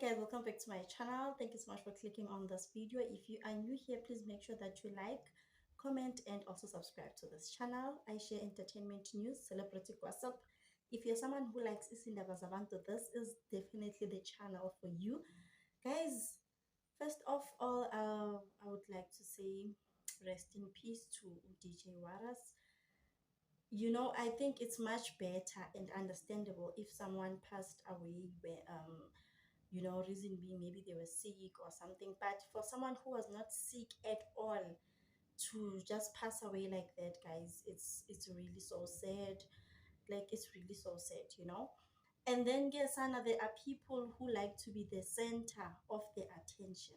guys, welcome back to my channel. Thank you so much for clicking on this video. If you are new here, please make sure that you like, comment, and also subscribe to this channel. I share entertainment news, celebrity gossip. If you're someone who likes Isindaba Zabantu, this is definitely the channel for you. Guys, first of all, I would like to say rest in peace to DJ Waras. You know, I think it's much better and understandable if someone passed away where you know, reason being maybe they were sick or something. But for someone who was not sick at all to just pass away like that, guys, it's really so sad. Like, it's really so sad, you know. And then guess Anna, there are people who like to be the center of the attention.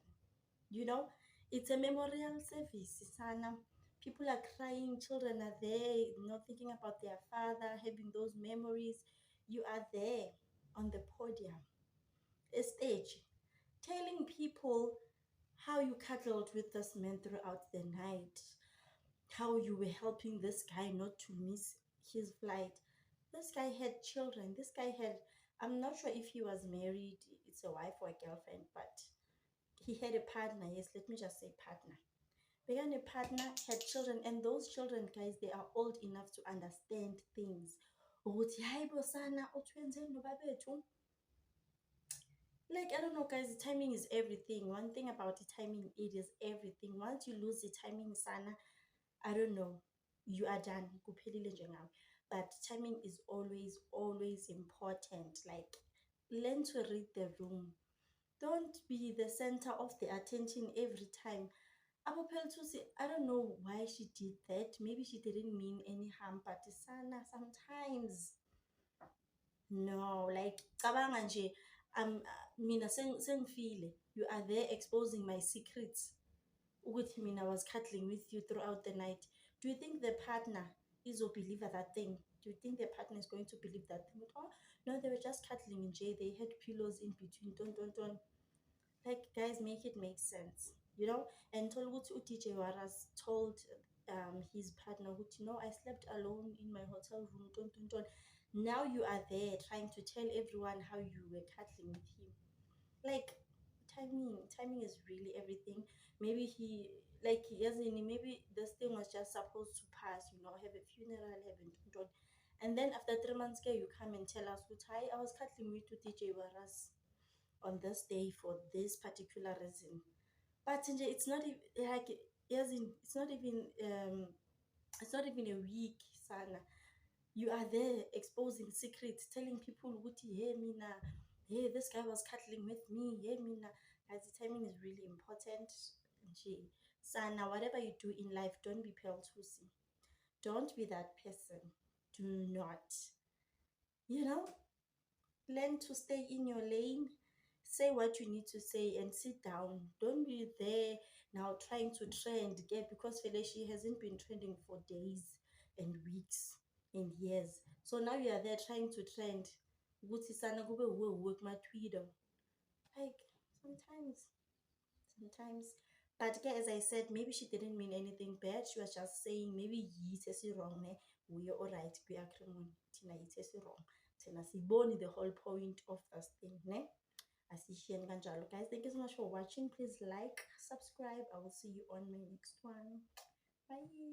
You know, it's a memorial service, Sana. People are crying, children are there, not thinking about their father, having those memories. You are there on the podium, a stage, telling people how you cuddled with this man throughout the night, how you were helping this guy not to miss his flight. This guy had children. This guy had, I'm not sure if he was married, it's a wife or a girlfriend, but he had a partner. Yes, let me just say partner. Began a partner, had children, and those children, guys, they are old enough to understand things. Ukuthi, hayi bo sana, uthwenzeni nobabethu? Like, I don't know, guys, the timing is everything. One thing about the timing, it is everything. Once you lose the timing, sana, I don't know, you are done. Kuphelile nje ngawe. But timing is always important. Like, learn to read the room. Don't be the center of the attention every time. I don't know why she did that. Maybe she didn't mean any harm, but sana, sometimes, no, like, cabanga nje, mina sengifile. You are there exposing my secrets. With me, I was cuddling with you throughout the night. Do you think the partner is a believer that thing? Do you think the partner is going to believe that thing? Oh, no, they were just cuddling in jail. They had pillows in between. Don't. Like, guys, make it make sense, you know. And Tolgutu DJ Waras told his partner, you know, I slept alone in my hotel room. Don't. Now you are there trying to tell everyone how you were cuddling with him. Like, timing is really everything. Maybe he, like, he hasn't, maybe this thing was just supposed to pass, you know, have a funeral, and then after 3 months you come and tell us, hi, I was cuddling with DJ Waras on this day for this particular reason. But it's not like, it's not even it's not even a week, sana. You are there exposing secrets, telling people, hey mina, hey, this guy was cuddling with me, hey mina. As the timing is really important. Sana, whatever you do in life, don't be peltusi. Don't be that person. Do not. You know, learn to stay in your lane. Say what you need to say and sit down. Don't be there now trying to trend, get, because she hasn't been trending for days and weeks and years. So now you are there trying to trend. Ukuthi sana kube work my Twitter. Like, sometimes. But as I said, maybe she didn't mean anything bad. She was just saying maybe it's wrong. We are alright. We are Tina, it's wrong. Tina, the whole point of this thing. Asishiyeni kanjalo. Guys, thank you so much for watching. Please like, subscribe. I will see you on my next one. Bye.